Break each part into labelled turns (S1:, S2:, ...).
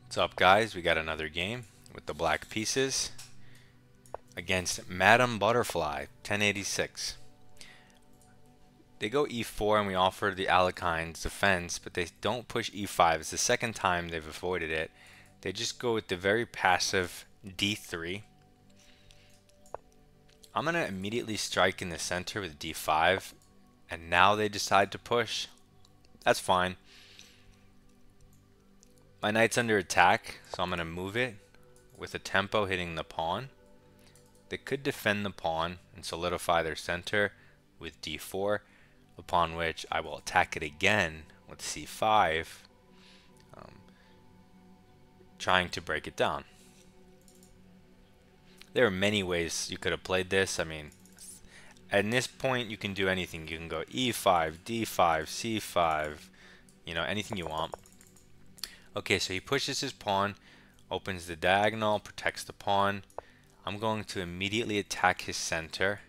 S1: What's up, guys? We got another game with the black pieces against Madam Butterfly 1086. They go e4 and we offer the Alekhine's defense, but they don't push e5. It's the second time they've avoided it. They just go with the very passive d3. I'm going to immediately strike in the center with d5, and now they decide to push. That's fine. My knight's under attack, so I'm going to move it with a tempo hitting the pawn. They could defend the pawn and solidify their center with d4, upon which I will attack it again with c5, trying to break it down. There are many ways you could have played this. I mean, at this point you can do anything. You can go e5, d5, c5, anything you want. Okay, so he pushes his pawn, opens the diagonal, protects the pawn. I'm going to immediately attack his center.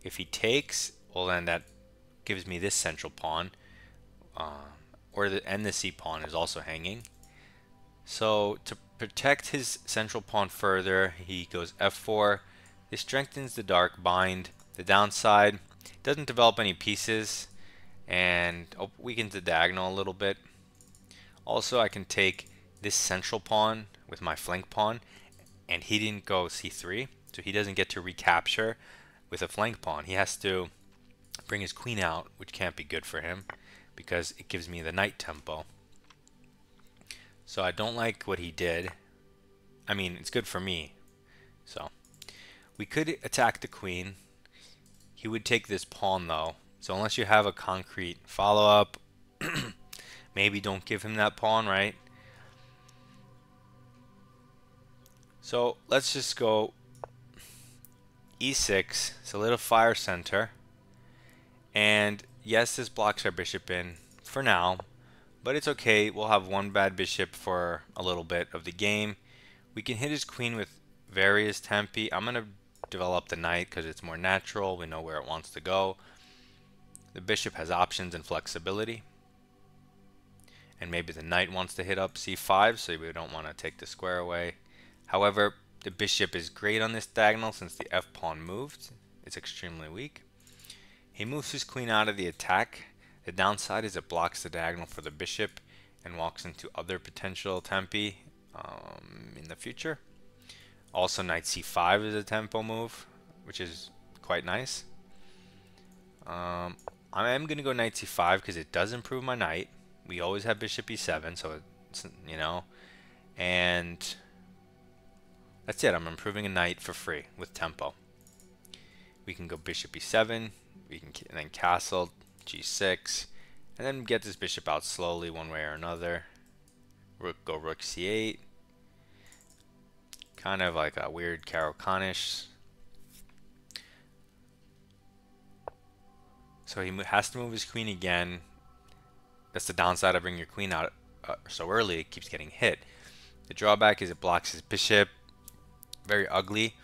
S1: If he takes, well, then that gives me this central pawn, and the c pawn is also hanging. So to protect his central pawn further, he goes f4. This strengthens the dark bind. The downside, doesn't develop any pieces and weakens the diagonal a little bit. Also, I can take this central pawn with my flank pawn, and he didn't go c3, so he doesn't get to recapture with a flank pawn. He has to bring his queen out, which can't be good for him because it gives me the knight tempo. So I don't like what he did. I mean, it's good for me. So we could attack the queen. He would take this pawn though. So unless you have a concrete follow-up, maybe don't give him that pawn, right? So let's just go e6, solidify our center. And yes, this blocks our bishop in for now, but it's okay. We'll have one bad bishop for a little bit of the game. We can hit his queen with various tempi. I'm going to develop the knight because it's more natural. We know where it wants to go. The bishop has options and flexibility. And maybe the knight wants to hit up c5, so we don't want to take the square away. However, the bishop is great on this diagonal since the f-pawn moved. It's extremely weak. He moves his queen out of the attack. The downside is it blocks the diagonal for the bishop and walks into other potential tempi in the future. Also, knight c5 is a tempo move, which is quite nice. I am going to go knight c5 because it does improve my knight. We always have bishop e7, so it's, and that's it. I'm improving a knight for free with tempo. We can go bishop e7, we can and then castle g6, and then get this bishop out slowly one way or another. Go rook c8, kind of like a weird caro-kann-ish. So he has to move his queen again. That's the downside of bringing your queen out so early. It keeps getting hit. The drawback is it blocks his bishop. Very ugly.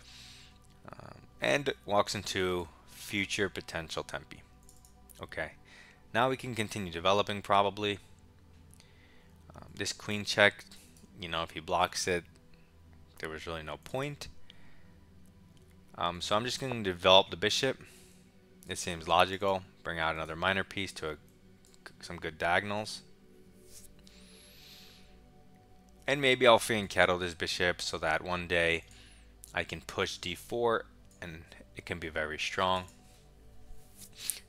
S1: And walks into future potential tempi. Okay. Now we can continue developing probably. This queen check, if he blocks it, there was really no point. So I'm just going to develop the bishop. It seems logical. Bring out another minor piece to some good diagonals. And maybe I'll fianchetto this bishop so that one day I can push d4 and it can be very strong.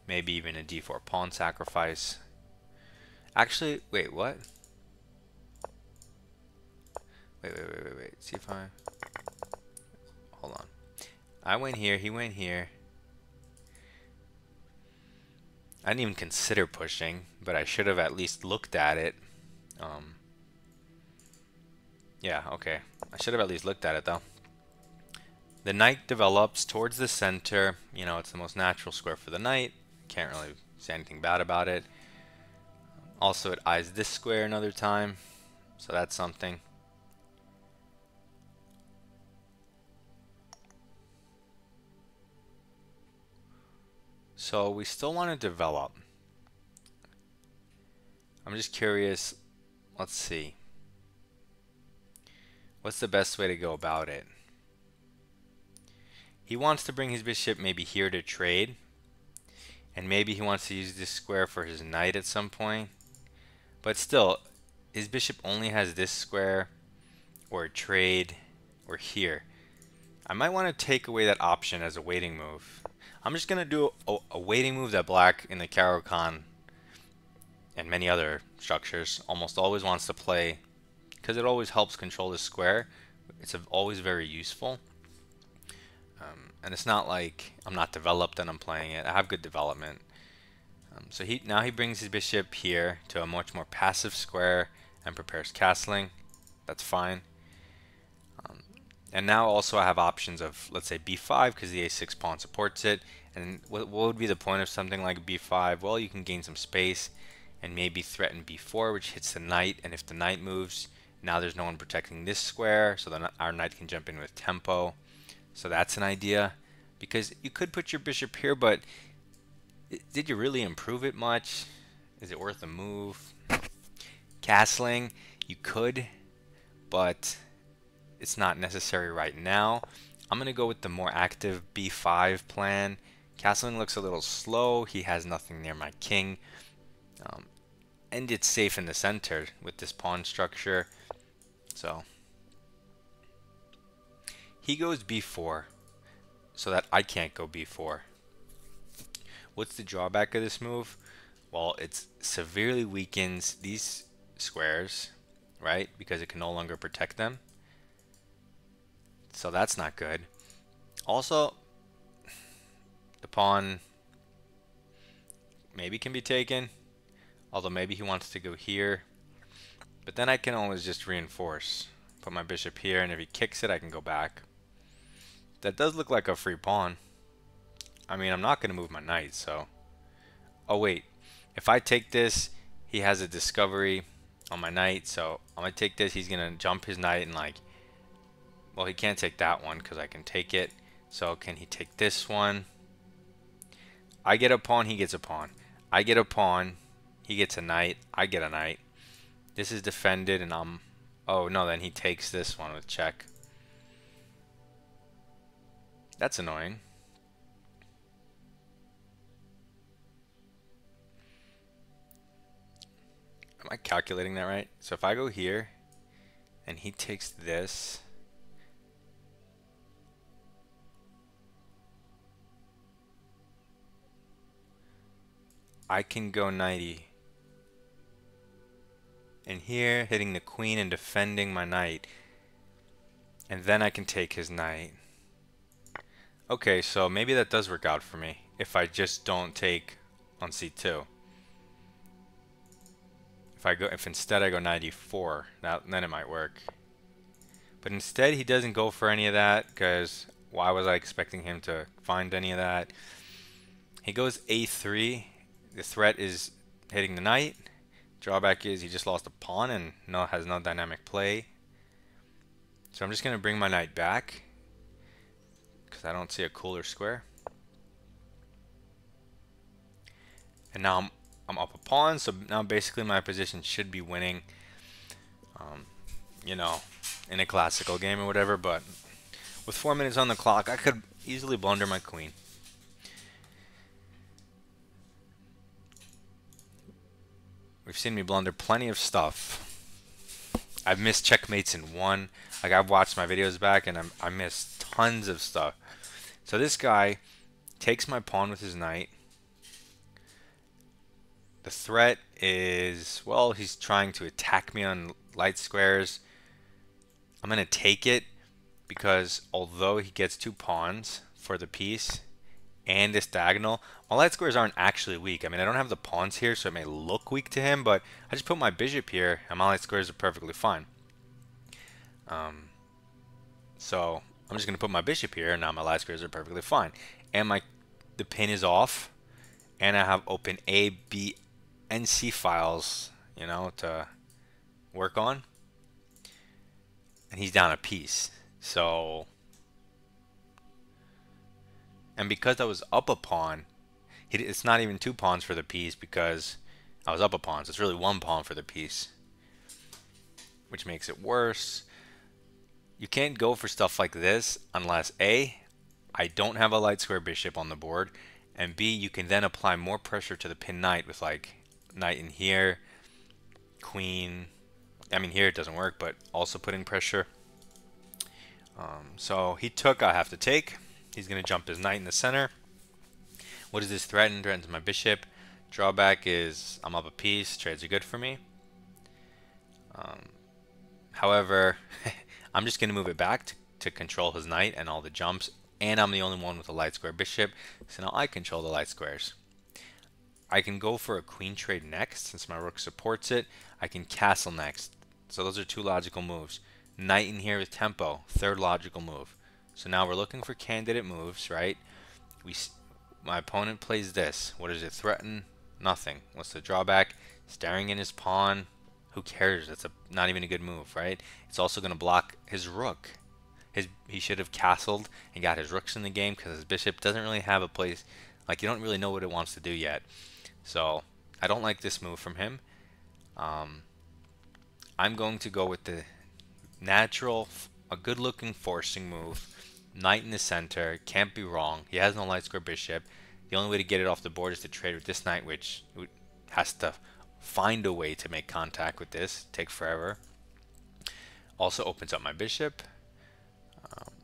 S1: Maybe even a d4 pawn sacrifice. Actually, wait, what? Wait. c5. Hold on. I went here, he went here. I didn't even consider pushing, but I should have at least looked at it. Yeah, okay. I should have at least looked at it though. The knight develops towards the center. It's the most natural square for the knight. Can't really say anything bad about it. Also, it eyes this square another time, so that's something. So we still want to develop. I'm just curious. Let's see. what's the best way to go about it? He wants to bring his bishop maybe here to trade, and maybe he wants to use this square for his knight at some point. But still, his bishop only has this square, or trade, or here. I might want to take away that option as a waiting move. I'm just going to do a waiting move that black in the caro-kann and many other structures almost always wants to play, because it always helps control the square. It's always very useful. And it's not like I'm not developed and I'm playing it. I have good development. So now he brings his bishop here to a much more passive square and prepares castling. That's fine. And now also I have options of, let's say, b5, because the a6 pawn supports it. And what would be the point of something like b5? Well, you can gain some space and maybe threaten b4, which hits the knight. And if the knight moves, now there's no one protecting this square, so then our knight can jump in with tempo. So that's an idea, because you could put your bishop here, but did you really improve it much? Is it worth a move? Castling, you could, but it's not necessary right now. I'm going to go with the more active b5 plan. Castling looks a little slow. He has nothing near my king. And it's safe in the center with this pawn structure. So he goes b4 so that I can't go b4. What's the drawback of this move? Well, it severely weakens these squares, right? Because it can no longer protect them. So that's not good. Also, the pawn maybe can be taken, although maybe he wants to go here. But then I can always just reinforce. Put my bishop here, and if he kicks it, I can go back. That does look like a free pawn. I mean, I'm not going to move my knight, so... Oh, wait. If I take this, he has a discovery on my knight, so I'm going to take this. He's going to jump his knight and, like... Well, he can't take that one because I can take it. So can he take this one? I get a pawn, he gets a pawn. I get a pawn, he gets a knight, I get a knight. This is defended, and I'm... Oh, no, then he takes this one with check. That's annoying. Am I calculating that right? So if I go here and he takes this, I can go 90. And here, hitting the queen and defending my knight. And then I can take his knight. Okay, so maybe that does work out for me if I just don't take on c2. If instead I go 94, then it might work. But instead he doesn't go for any of that, because why was I expecting him to find any of that? He goes a3. The threat is hitting the knight. Drawback is he just lost a pawn and has no dynamic play. So I'm just going to bring my knight back, because I don't see a cooler square. And now I'm up a pawn, so now basically my position should be winning, you know, in a classical game or whatever, but with 4 minutes on the clock, I could easily blunder my queen. We've seen me blunder plenty of stuff. I've missed checkmates in one. Like, I've watched my videos back, and I missed tons of stuff. So this guy takes my pawn with his knight. The threat is, well, he's trying to attack me on light squares. I'm going to take it because although he gets 2 pawns for the piece and this diagonal, my light squares aren't actually weak. I mean, I don't have the pawns here, so it may look weak to him, but I just put my bishop here and my light squares are perfectly fine. So I'm just going to put my bishop here, and now my light squares are perfectly fine. And the pin is off, and I have open A, B, and C files, you know, to work on. And he's down a piece. So, and because I was up a pawn, it's not even 2 pawns for the piece because I was up a pawn. So it's really 1 pawn for the piece, which makes it worse. You can't go for stuff like this unless A, I don't have a light square bishop on the board, and B, you can then apply more pressure to the pin knight with like knight in here, queen. I mean, here it doesn't work, but also putting pressure. So he took, I have to take. He's going to jump his knight in the center. What does this threaten? Threatens my bishop. Drawback is I'm up a piece. Trades are good for me. However, I'm just going to move it back to control his knight and all the jumps. And I'm the only one with a light square bishop. So now I control the light squares. I can go for a queen trade next since my rook supports it. I can castle next. So those are two logical moves. Knight in here with tempo, third logical move. So now we're looking for candidate moves, right? My opponent plays this. What does it threaten? Nothing. What's the drawback? Staring in his pawn. Who cares? That's not even a good move, right? It's also going to block his rook. He should have castled and got his rooks in the game because his bishop doesn't really have a place. Like, you don't really know what it wants to do yet. So I don't like this move from him. I'm going to go with the natural, a good-looking forcing move. Knight in the center, can't be wrong. He has no light square bishop. The only way to get it off the board is to trade with this knight, which has to find a way to make contact with this. Take forever. Also opens up my bishop.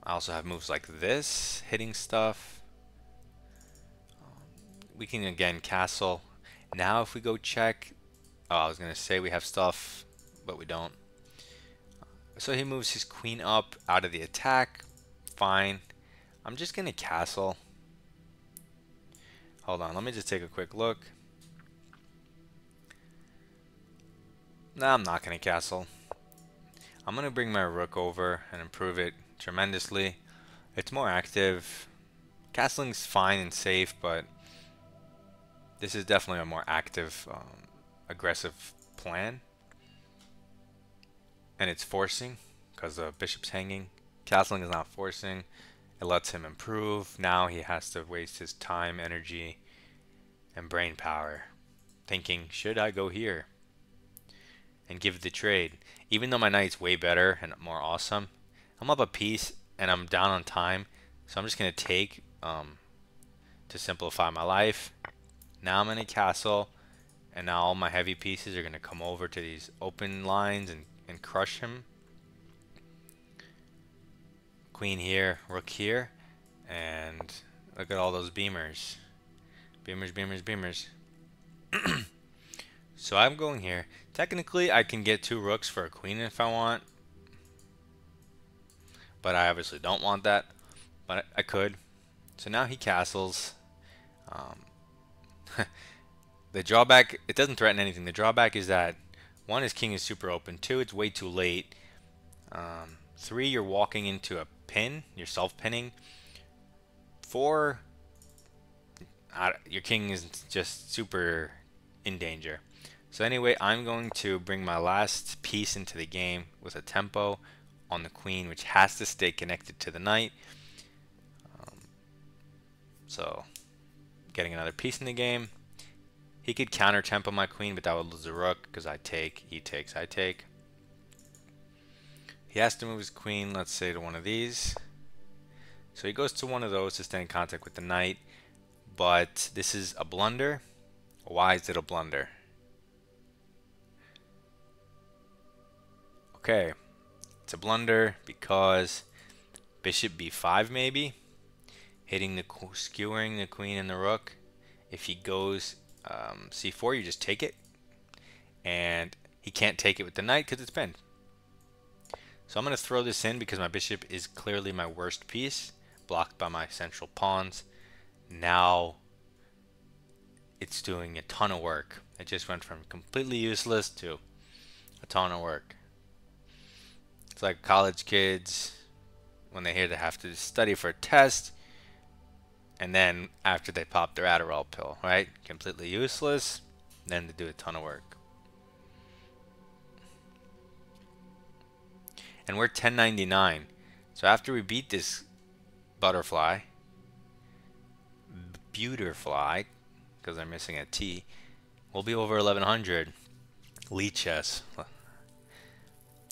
S1: I also have moves like this, hitting stuff. We can again castle. Now if we go check, oh, I was gonna say we have stuff, but we don't. So he moves his queen up out of the attack. Fine. I'm just gonna castle. Hold on, let me just take a quick look. No, I'm not gonna castle. I'm gonna bring my rook over and improve it tremendously. It's more active. Castling's fine and safe, but this is definitely a more active, aggressive plan. And it's forcing because the bishop's hanging. Castling is not forcing. It lets him improve. Now he has to waste his time, energy, and brain power thinking, should I go here and give the trade? Even though my knight's way better and more awesome, I'm up a piece and I'm down on time. So I'm just going to take to simplify my life. Now I'm in a castle, and now all my heavy pieces are going to come over to these open lines and crush him. Queen here, rook here, and look at all those beamers. Beamers, beamers, beamers. So I'm going here. Technically, I can get two rooks for a queen if I want, but I obviously don't want that, but I could. So now he castles. The drawback, it doesn't threaten anything. The drawback is that, one, his king is super open. Two, it's way too late. Three, you're walking into a pin. You're self-pinning. Four, your king is just super in danger. So anyway, I'm going to bring my last piece into the game with a tempo on the queen, which has to stay connected to the knight. So getting another piece in the game. He could counter tempo my queen, but that would lose the rook because I take, he takes, I take. He has to move his queen, let's say, to one of these. So he goes to one of those to stay in contact with the knight. But this is a blunder. Why is it a blunder? Okay, it's a blunder because bishop b5 maybe, hitting the skewering the queen and the rook. If he goes c4, you just take it, and he can't take it with the knight because it's pinned. So I'm going to throw this in because my bishop is clearly my worst piece, blocked by my central pawns. Now it's doing a ton of work. It just went from completely useless to a ton of work. It's like college kids when they hear they have to study for a test, and then after they pop their Adderall pill, right? Completely useless, then they do a ton of work. And we're 1099. So after we beat this butterfly, beautifly, because they're missing a T, we'll be over 1100. Lee chess.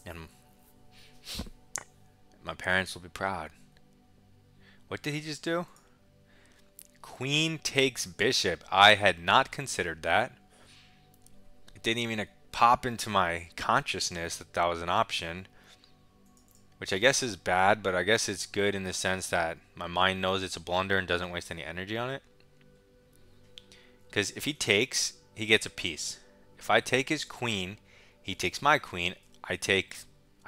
S1: And parents will be proud. What did he just do? Queen takes bishop. I had not considered that. It didn't even pop into my consciousness that that was an option, which I guess is bad, but I guess it's good in the sense that my mind knows it's a blunder and doesn't waste any energy on it. Because if he takes, he gets a piece. If I take his queen, he takes my queen. I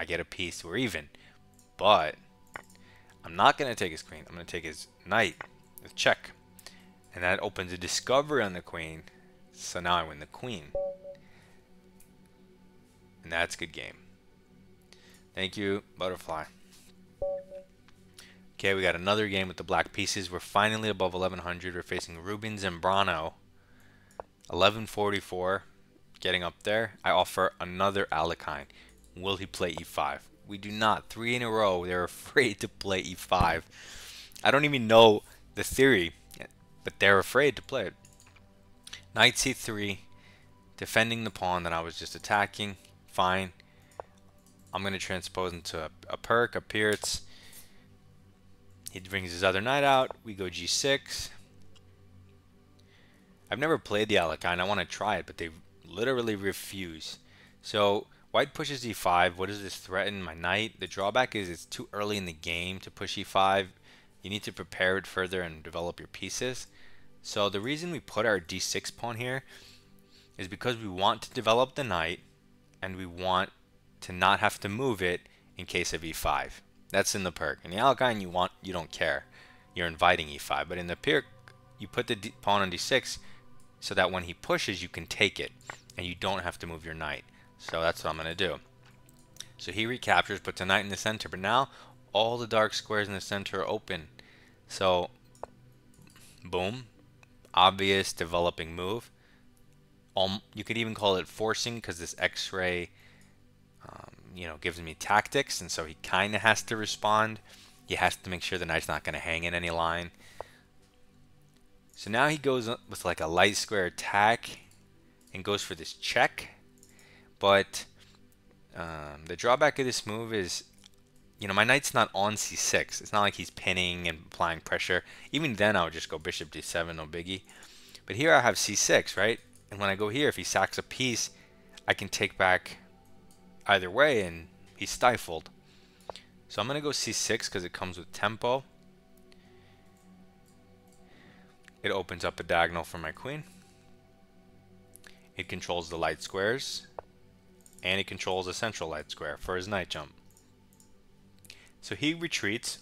S1: get a piece. We're even. But I'm not going to take his queen. I'm going to take his knight. With check. And that opens a discovery on the queen. So now I win the queen. And that's a good game. Thank you, butterfly. Okay, we got another game with the black pieces. We're finally above 1100. We're facing Ruben Zambrano. 1144. Getting up there. I offer another Alekhine. Will he play e5? We do not. 3 in a row. They're afraid to play e5. I don't even know the theory, but they're afraid to play it. Knight c3. Defending the pawn that I was just attacking. Fine. I'm going to transpose into a perk, a Pirtz. He brings his other knight out. We go g6. I've never played the Alekhine. I want to try it, but they literally refuse. So white pushes e5. What does this threaten? My knight. The drawback is it's too early in the game to push e5. You need to prepare it further and develop your pieces. So the reason we put our d6 pawn here is because we want to develop the knight and we want to not have to move it in case of e5. That's in the perk. In the Alekhine, you don't care. You're inviting e5. But in the perk, you put the pawn on d6 so that when he pushes, you can take it and you don't have to move your knight. So that's what I'm going to do. So he recaptures, puts a knight in the center, but now all the dark squares in the center are open. So boom, obvious developing move. You could even call it forcing because this X-ray gives me tactics, and so he kind of has to respond. He has to make sure the knight's not going to hang in any line. So now he goes with like a light square attack and goes for this check. But the drawback of this move is, my knight's not on c6. It's not like he's pinning and applying pressure. Even then, I would just go bishop d7, no biggie. But here I have c6, right? And when I go here, if he sacks a piece, I can take back either way, and he's stifled. So I'm going to go c6 because it comes with tempo. It opens up a diagonal for my queen. It controls the light squares. And it controls a central light square for his knight jump. So he retreats.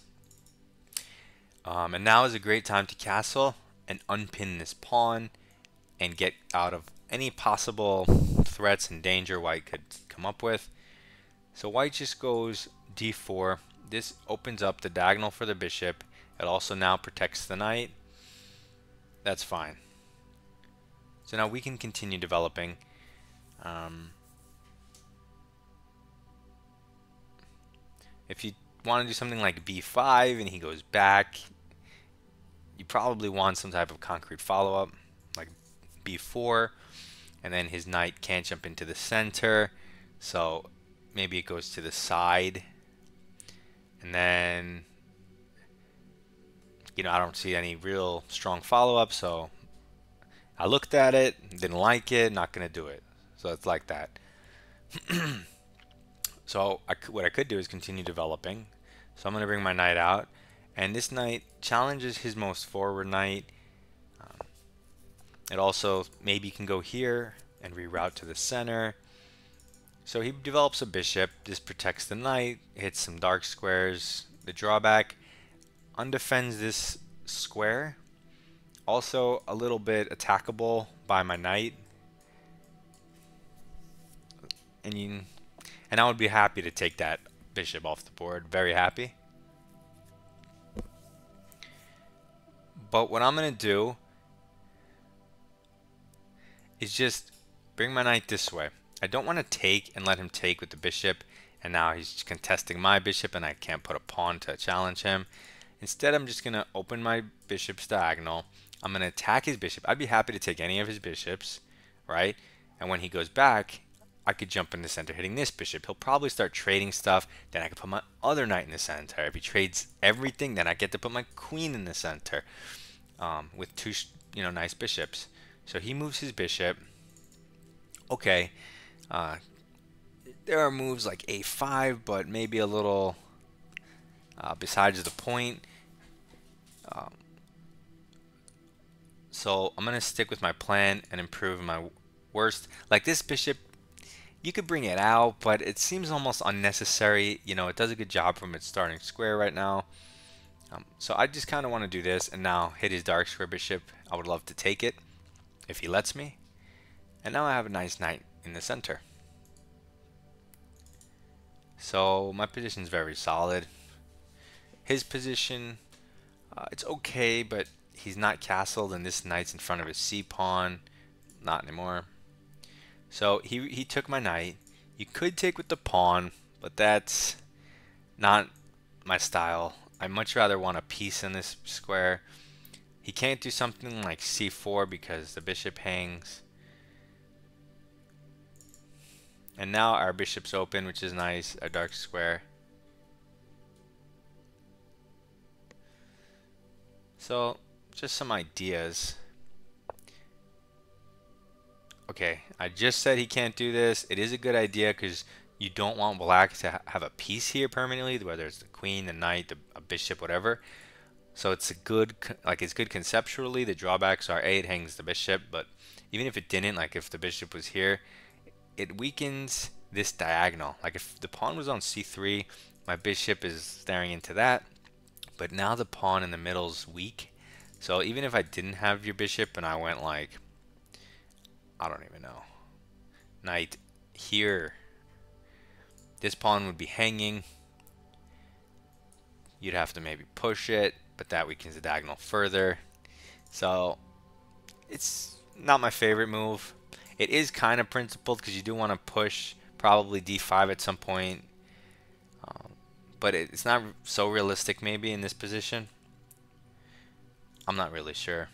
S1: And now is a great time to castle and unpin this pawn and get out of any possible threats and danger white could come up with. So white just goes d4. This opens up the diagonal for the bishop. It also now protects the knight. That's fine. So now we can continue developing. If you want to do something like b5 and he goes back, you probably want some type of concrete follow-up, like b4, and then his knight can't jump into the center, so maybe it goes to the side, and then I don't see any real strong follow-up, so I looked at it, didn't like it, not gonna do it. So it's like that. So what I could do is continue developing. So I'm gonna bring my knight out, and this knight challenges his most forward knight. It also maybe can go here and reroute to the center. So he develops a bishop. This protects the knight, hits some dark squares. The drawback, undefends this square. Also a little bit attackable by my knight. And I would be happy to take that bishop off the board. Very happy. But what I'm going to do is just bring my knight this way. I don't want to take and let him take with the bishop, and now he's contesting my bishop and I can't put a pawn to challenge him. Instead, I'm just going to open my bishop's diagonal. I'm going to attack his bishop. I'd be happy to take any of his bishops, right? And when he goes back, I could jump in the center hitting this bishop. He'll probably start trading stuff. Then I could put my other knight in the center. If he trades everything, then I get to put my queen in the center with two, nice bishops. So he moves his bishop. Okay. There are moves like a5, but maybe a little besides the point. So I'm going to stick with my plan and improve my worst. Like this bishop, you could bring it out, but it seems almost unnecessary. It does a good job from its starting square right now. So I just kind of want to do this and now hit his dark square bishop. I would love to take it if he lets me. And now I have a nice knight in the center. So my position is very solid. His position, it's okay, but he's not castled, and this knight's in front of his c pawn. Not anymore. So he took my knight. You could take with the pawn, but that's not my style. I much rather want a piece in this square. He can't do something like c4 because the bishop hangs. And now our bishop's open, which is nice, a dark square. So, just some ideas. Okay, I just said he can't do this. It is a good idea because you don't want black to have a piece here permanently, whether it's the queen, the knight, a bishop, whatever. So it's it's good conceptually. The drawbacks are A, it hangs the bishop, but even if it didn't, like if the bishop was here, it weakens this diagonal. Like if the pawn was on c3, my bishop is staring into that, but now the pawn in the middle's weak. So even if I didn't have your bishop and I went like, I don't even know, knight here, this pawn would be hanging. You'd have to maybe push it, but that weakens the diagonal further. So it's not my favorite move. It is kind of principled because you do want to push probably d5 at some point, but it's not so realistic maybe in this position. I'm not really sure.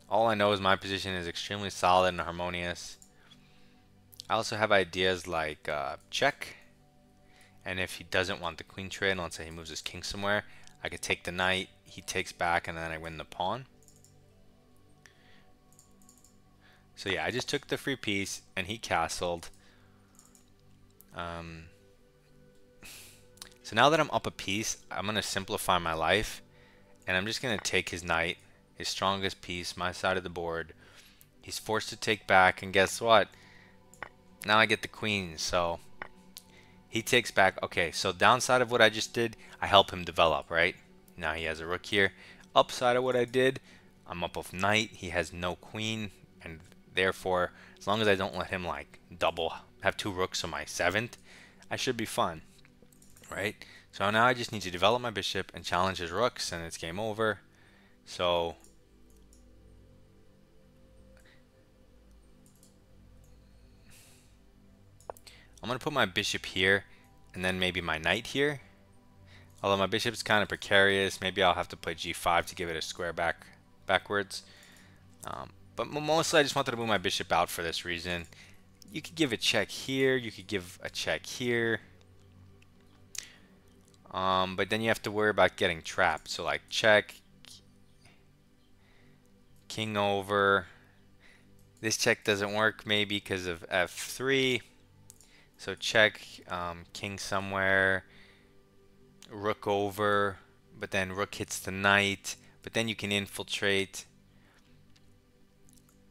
S1: All I know is my position is extremely solid and harmonious. I also have ideas like check, and if he doesn't want the queen trade, let's say he moves his king somewhere, I could take the knight, he takes back, and then I win the pawn. So yeah, I just took the free piece and he castled. So now that I'm up a piece, I'm going to simplify my life, and I'm just going to take his knight, his strongest piece, my side of the board. He's forced to take back, and guess what? Now I get the queen, so he takes back. Okay, so downside of what I just did, I help him develop, right? Now he has a rook here. Upside of what I did, I'm up with knight, he has no queen, and therefore, as long as I don't let him like have two rooks on my 7th, I should be fine, right? So now I just need to develop my bishop and challenge his rooks, and it's game over. So I'm going to put my bishop here and then maybe my knight here. Although my bishop's kind of precarious, maybe I'll have to play g5 to give it a square backwards. But mostly I just wanted to move my bishop out for this reason. You could give a check here, you could give a check here. But then you have to worry about getting trapped. So like check, king over. This check doesn't work maybe because of f3. So check, king somewhere, rook over, but then rook hits the knight, but then you can infiltrate.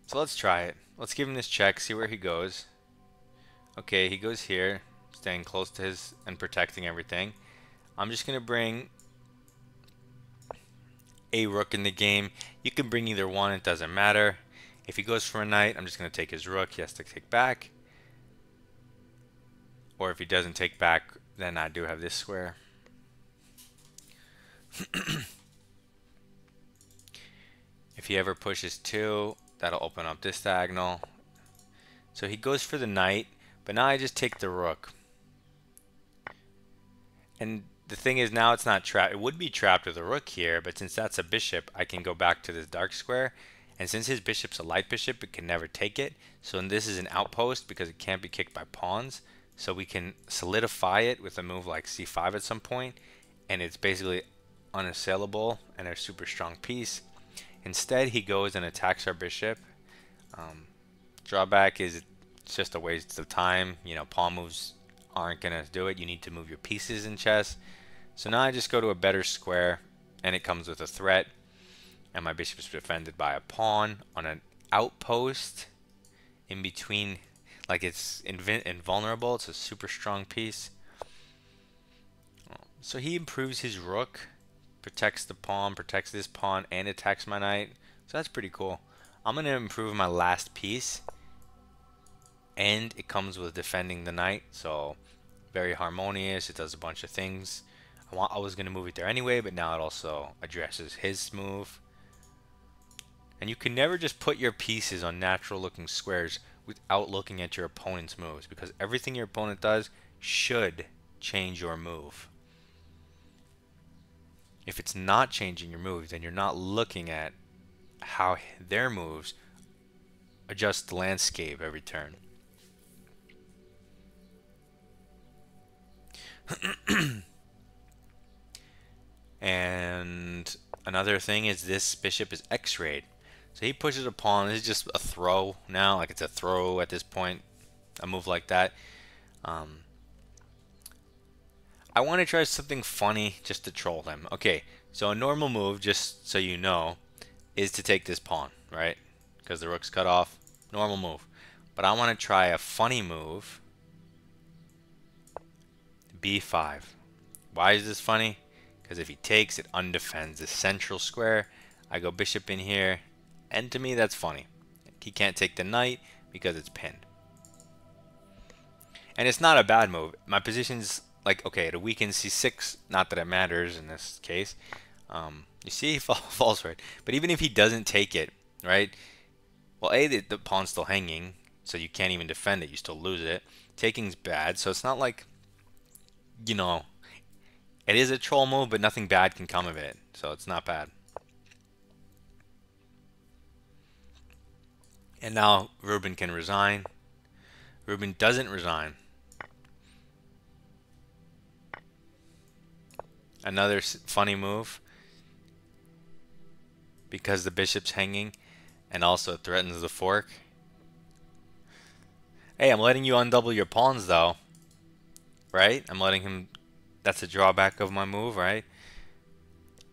S1: So let's try it. Let's give him this check, see where he goes. Okay, he goes here, staying close to his and protecting everything. I'm just going to bring a rook in the game. You can bring either one, it doesn't matter. If he goes for a knight, I'm just going to take his rook. He has to take back. Or if he doesn't take back, then I do have this square. If he ever pushes 2, that'll open up this diagonal. So he goes for the knight, but now I just take the rook. And the thing is, now it's not trapped. It would be trapped with a rook here, but since that's a bishop, I can go back to this dark square And since his bishop's a light bishop, it can never take it. So this is an outpost because it can't be kicked by pawns. So we can solidify it with a move like c5 at some point, and it's basically unassailable and a super strong piece. Instead, he goes and attacks our bishop. Drawback is it's just a waste of time. You know, pawn moves aren't gonna do it. You need to move your pieces in chess. So now I just go to a better square, and it comes with a threat, and my bishop is defended by a pawn on an outpost in between. Like, it's invulnerable. It's a super strong piece. So he improves his rook, protects the pawn, protects this pawn, and attacks my knight. So that's pretty cool. I'm going to improve my last piece, and it comes with defending the knight. So very harmonious. It does a bunch of things. I was going to move it there anyway, but now it also addresses his move. And you can never just put your pieces on natural looking squares without looking at your opponent's moves, because everything your opponent does should change your move. If it's not changing your move, then you're not looking at how their moves adjust the landscape every turn. And another thing is this bishop is x-rayed. So he pushes a pawn. This is just a throw now. Like, it's a throw at this point. A move like that. I want to try something funny just to troll them. Okay, so a normal move, just so you know, is to take this pawn, right? Because the rook's cut off. Normal move. But I want to try a funny move. b5. Why is this funny? Because if he takes, it undefends the central square. I go bishop in here. And to me, that's funny. He can't take the knight because it's pinned. And it's not a bad move. My position's like, okay, it weakens c6. Not that it matters in this case. You see, he falls for it. But even if he doesn't take it, right? Well, the pawn's still hanging, so you can't even defend it. You still lose it. Taking's bad, so it's not like, you know, it is a troll move, but nothing bad can come of it. So it's not bad. And now Ruben can resign. Ruben doesn't resign. Another funny move, because the bishop's hanging and also threatens the fork. Hey, I'm letting you undouble your pawns though, right? I'm letting him. That's a drawback of my move, right?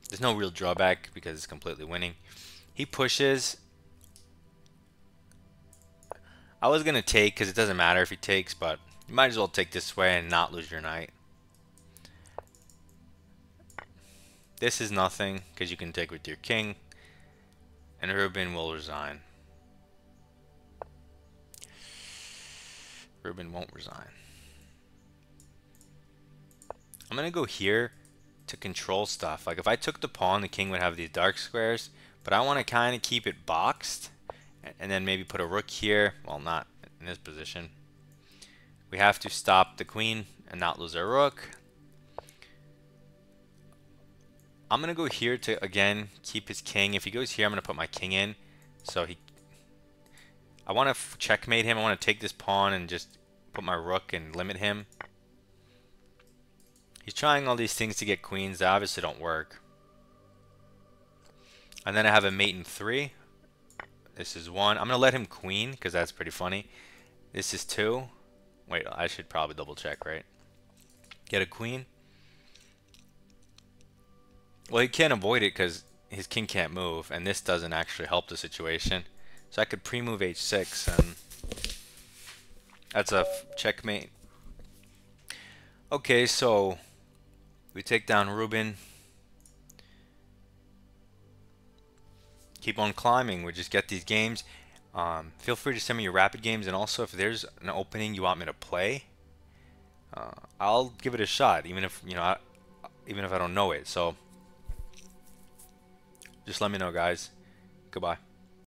S1: There's no real drawback because it's completely winning. He pushes. I was going to take because it doesn't matter if he takes, but you might as well take this way and not lose your knight. This is nothing because you can take with your king. And Ruben will resign. Ruben won't resign. I'm going to go here to control stuff. Like, if I took the pawn, the king would have these dark squares. But I want to kind of keep it boxed. And then maybe put a rook here. Well, not in this position. We have to stop the queen and not lose our rook. I'm going to go here to, again, keep his king. If he goes here, I'm going to put my king in. So I want to checkmate him. I want to take this pawn and just put my rook and limit him. He's trying all these things to get queens that obviously don't work. And then I have a mate in 3. This is 1. I'm going to let him queen because that's pretty funny. This is 2. Wait, I should probably double check, right? Get a queen. Well, he can't avoid it because his king can't move, and this doesn't actually help the situation. So I could pre-move h6, and that's a checkmate. Okay, so we take down Ruben. Keep on climbing. We just get these games. Feel free to send me your rapid games, and also if there's an opening you want me to play, I'll give it a shot, even if even if I don't know it. So just let me know, guys. Goodbye.